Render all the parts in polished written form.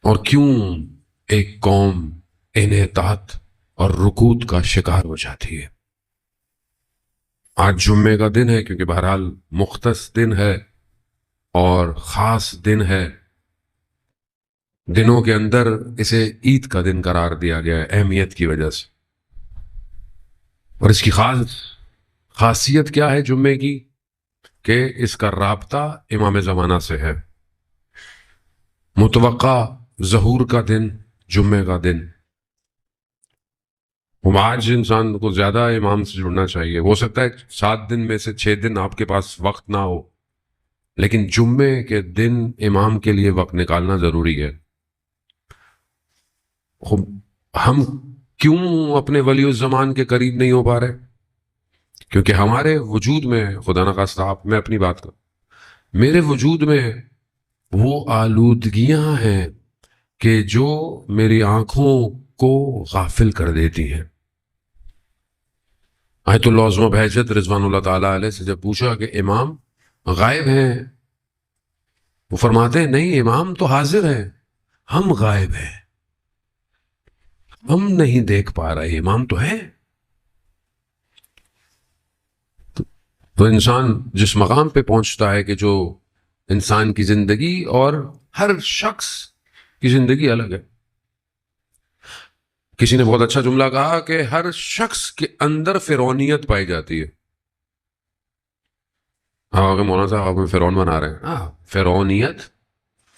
اور کیوں ایک قوم انحطاط اور رکود کا شکار ہو جاتی ہے؟ آج جمعے کا دن ہے کیونکہ بہرحال مختص دن ہے اور خاص دن ہے، دنوں کے اندر اسے عید کا دن قرار دیا گیا ہے اہمیت کی وجہ سے۔ اور اس کی خاصیت کیا ہے جمعے کی؟ کہ اس کا رابطہ امام زمانہ سے ہے، متوقع ظہور کا دن جمعے کا دن۔ آج انسان کو زیادہ امام سے جڑنا چاہیے، ہو سکتا ہے 7 دن میں سے 6 دن آپ کے پاس وقت نہ ہو، لیکن جمعے کے دن امام کے لیے وقت نکالنا ضروری ہے۔ ہم کیوں اپنے ولی الزمان کے قریب نہیں ہو پا رہے؟ کیونکہ ہمارے وجود میں، خدا نخواستہ آپ، میں اپنی بات کروں، میرے وجود میں وہ آلودگیاں ہیں کہ جو میری آنکھوں کو غافل کر دیتی ہیں۔ آیت اللہ عظمہ بہجت رضوان اللہ تعالیٰ علیہ سے جب پوچھا کہ امام غائب ہیں، وہ فرماتے ہیں نہیں، امام تو حاضر ہیں، ہم غائب ہیں، ہم نہیں دیکھ پا رہے، امام تو ہے۔ تو انسان جس مقام پہ پہنچتا ہے کہ جو انسان کی زندگی اور ہر شخص کی زندگی الگ ہے۔ کسی نے بہت اچھا جملہ کہا کہ ہر شخص کے اندر فرعونیت پائی جاتی ہے۔ ہاں مولانا صاحب آپ فرعون بنا رہے ہیں، ہاں فرعونیت،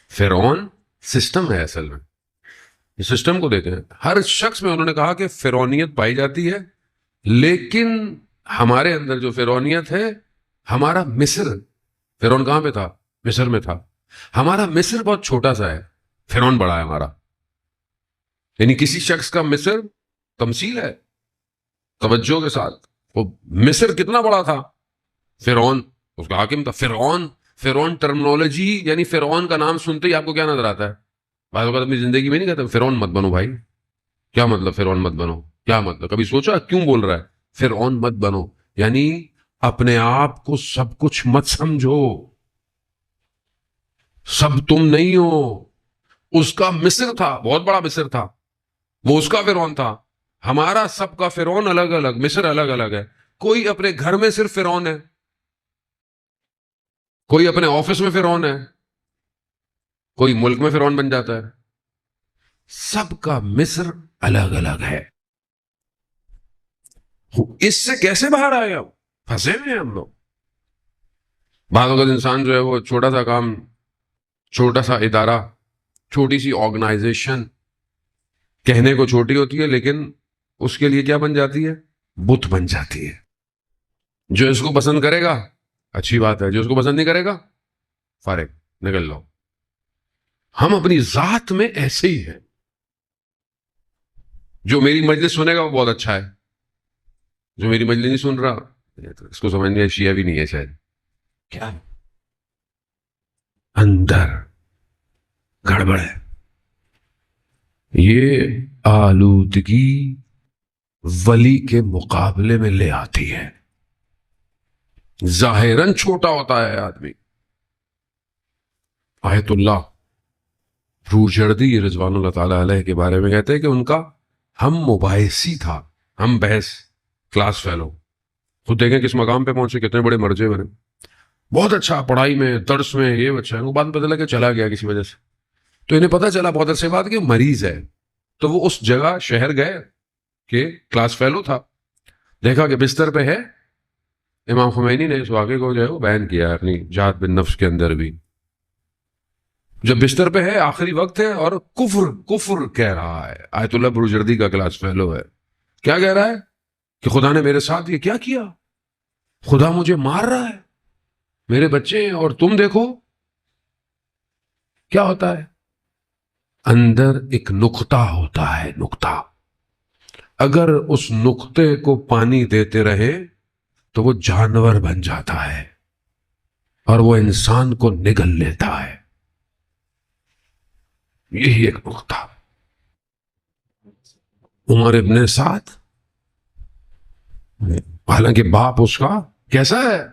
فرعون سسٹم ہے اصل میں، اس سسٹم کو دیکھیں، ہر شخص میں انہوں نے کہا کہ فرعونیت پائی جاتی ہے، لیکن ہمارے اندر جو فرعونیت ہے، ہمارا مصر، فرعون کہاں پہ تھا؟ مصر میں تھا، ہمارا مصر بہت چھوٹا سا ہے، فرعون بڑا ہے ہمارا۔ یعنی کسی شخص کا مصر تمثیل ہے، توجہ کے ساتھ، وہ مصر کتنا بڑا تھا؟ فرعون اس کا حاکم تھا۔ فرعون ٹرمنالوجی، یعنی فرعون کا نام سنتے ہی آپ کو کیا نظر آتا ہے؟ بعض اوقات اپنی زندگی میں نہیں کہتے فرعون مت بنو بھائی، کیا مطلب فرعون مت بنو؟ کیا مطلب؟ کبھی سوچا کیوں بول رہا ہے فرعون مت بنو؟ یعنی اپنے آپ کو سب کچھ مت سمجھو، سب تم نہیں ہو۔ اس کا مصر تھا، بہت بڑا مصر تھا، وہ اس کا فرعون تھا۔ ہمارا سب کا فرعون الگ الگ، مصر الگ الگ ہے۔ کوئی اپنے گھر میں صرف فرعون ہے، کوئی اپنے آفس میں فرعون ہے، کوئی ملک میں فرعون بن جاتا ہے۔ سب کا مصر الگ الگ ہے۔ اس سے کیسے باہر آئے ہم؟ پھنسے ہوئے ہیں ہم لوگ۔ بعض اوقات انسان جو ہے وہ چھوٹا سا کام، چھوٹا سا ادارہ، چھوٹی سی آرگنائزیشن کہنے کو چھوٹی ہوتی ہے، لیکن اس کے لیے کیا بن جاتی ہے؟ بت بن جاتی ہے۔ جو اس کو پسند کرے گا اچھی بات ہے، جو اس کو پسند نہیں کرے گا فارغ، نکل لو۔ ہم اپنی ذات میں ایسے ہی ہیں۔ جو میری مجلس سنے گا وہ بہت اچھا ہے، جو میری مجلس نہیں سن رہا تو اس کو سمجھ نہیں ہے، شیعہ بھی نہیں ہے شاید۔ کیا اندر گڑبڑ ہے؟ یہ آلودگی ولی کے مقابلے میں لے آتی ہے۔ ظاہراً چھوٹا ہوتا ہے آدمی۔ آیت اللہ روجردی رضوان اللہ تعالیٰ علیہ کے بارے میں کہتے ہیں کہ ان کا ہم مباحثی تھا، ہم بحث، کلاس فیلو۔ خود دیکھیں کس مقام پہ پہنچے، کتنے بڑے مرجے بنے، بہت اچھا پڑھائی میں، درس میں، یہ اچھا ہے۔ وہ بعد میں پتہ لگا کہ چلا گیا کسی وجہ سے، تو انہیں پتہ چلا بہت عرصے بعد کہ مریض ہے۔ تو وہ اس جگہ شہر گئے کہ کلاس فیلو تھا، دیکھا کہ بستر پہ ہے۔ امام خمینی نے اس واقعے کو جو ہے وہ بیان کیا ہے اپنی جہاد بن نفس کے اندر بھی۔ جب بستر پہ ہے، آخری وقت ہے، اور کفر کہہ رہا ہے۔ آیت اللہ بروجردی کا کلاس فیلو ہے، کیا کہہ رہا ہے؟ کہ خدا نے میرے ساتھ یہ کیا کیا، خدا مجھے مار رہا ہے، میرے بچے ہیں، اور تم دیکھو کیا ہوتا ہے۔ اندر ایک نقطہ ہوتا ہے، نقطہ، اگر اس نقطے کو پانی دیتے رہے تو وہ جانور بن جاتا ہے اور وہ انسان کو نگل لیتا ہے۔ یہی ایک نقطہ۔ عمر ابن سعد، حالانکہ باپ اس کا کیسا ہے،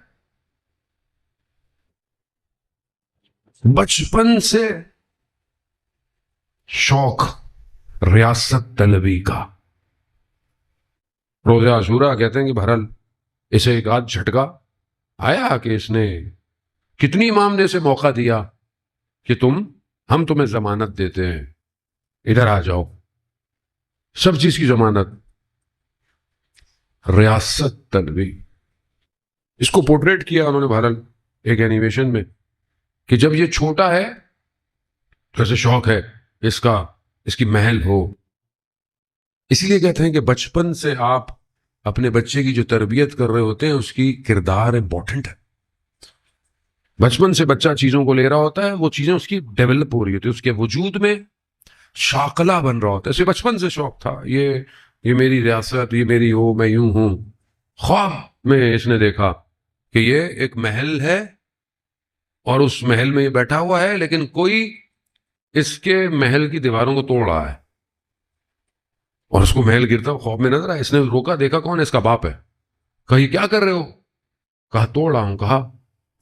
بچپن سے شوق ریاست طلبی کا. روزہ عاشورہ کہتے ہیں کہ بہرحال اسے ایک آدھ جھٹکا آیا کہ اس نے کتنی امام نے اسے موقع دیا کہ ہم تمہیں ضمانت دیتے ہیں, ادھر آ جاؤ, سب چیز کی ضمانت. ریاست طلبی اس کو پورٹریٹ کیا انہوں نے بہرحال ایک اینیمیشن میں کہ جب یہ چھوٹا ہے تو ایسے شوق ہے اس کی محل ہو. اسی لیے کہتے ہیں کہ بچپن سے آپ اپنے بچے کی جو تربیت کر رہے ہوتے ہیں اس کی کردار امپورٹنٹ ہے. بچپن سے بچہ چیزوں کو لے رہا ہوتا ہے, وہ چیزیں اس کی ڈیولپ ہو رہی ہوتی ہے, اس کے وجود میں شاکلہ بن رہا ہوتا ہے. اسے بچپن سے شوق تھا یہ میری ریاست, یہ میری ہو, میں یوں ہوں. خواب میں اس نے دیکھا کہ یہ ایک محل ہے اور اس محل میں یہ بیٹھا ہوا ہے, لیکن کوئی اس کے محل کی دیواروں کو توڑ رہا ہے اور اس کو محل گرتا ہوا خواب میں نظر آیا. اس نے روکا, دیکھا کون ہے, اس کا باپ ہے. کہا یہ کیا کر رہے ہو؟ کہا توڑ رہا ہوں.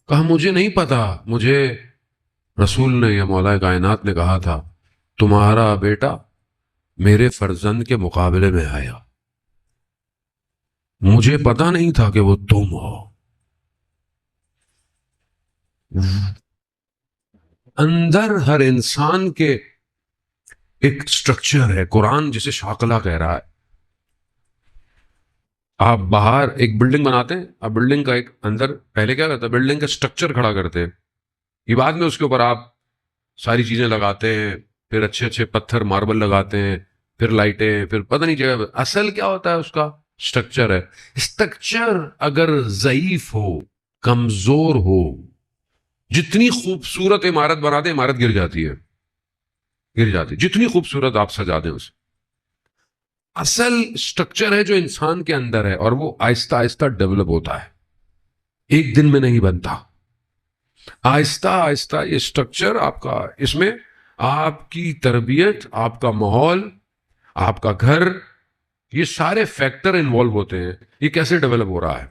کہا مجھے نہیں پتا, مجھے رسول نے یا مولا کائنات نے کہا تھا تمہارا بیٹا میرے فرزند کے مقابلے میں آیا, مجھے پتا نہیں تھا کہ وہ تم ہو. اندر ہر انسان کے ایک سٹرکچر ہے, قرآن جسے شاکلہ کہہ رہا ہے. آپ باہر ایک بلڈنگ بناتے ہیں, آپ بلڈنگ کا ایک اندر پہلے کیا کرتے ہیں, بلڈنگ کا سٹرکچر کھڑا کرتے ہیں, یہ بعد میں اس کے اوپر آپ ساری چیزیں لگاتے ہیں, پھر اچھے اچھے پتھر ماربل لگاتے ہیں, پھر لائٹیں, پھر پتہ نہیں جگہ. اصل کیا ہوتا ہے, اس کا سٹرکچر ہے. سٹرکچر اگر ضعیف ہو, کمزور ہو, جتنی خوبصورت عمارت بنا دیں عمارت گر جاتی ہے, جتنی خوبصورت آپ سجا دیں اسے. اصل سٹرکچر ہے جو انسان کے اندر ہے, اور وہ آہستہ آہستہ ڈیولپ ہوتا ہے, ایک دن میں نہیں بنتا. آہستہ آہستہ یہ سٹرکچر آپ کا, اس میں آپ کی تربیت, آپ کا ماحول, آپ کا گھر, یہ سارے فیکٹر انوالو ہوتے ہیں. یہ کیسے ڈیولپ ہو رہا ہے,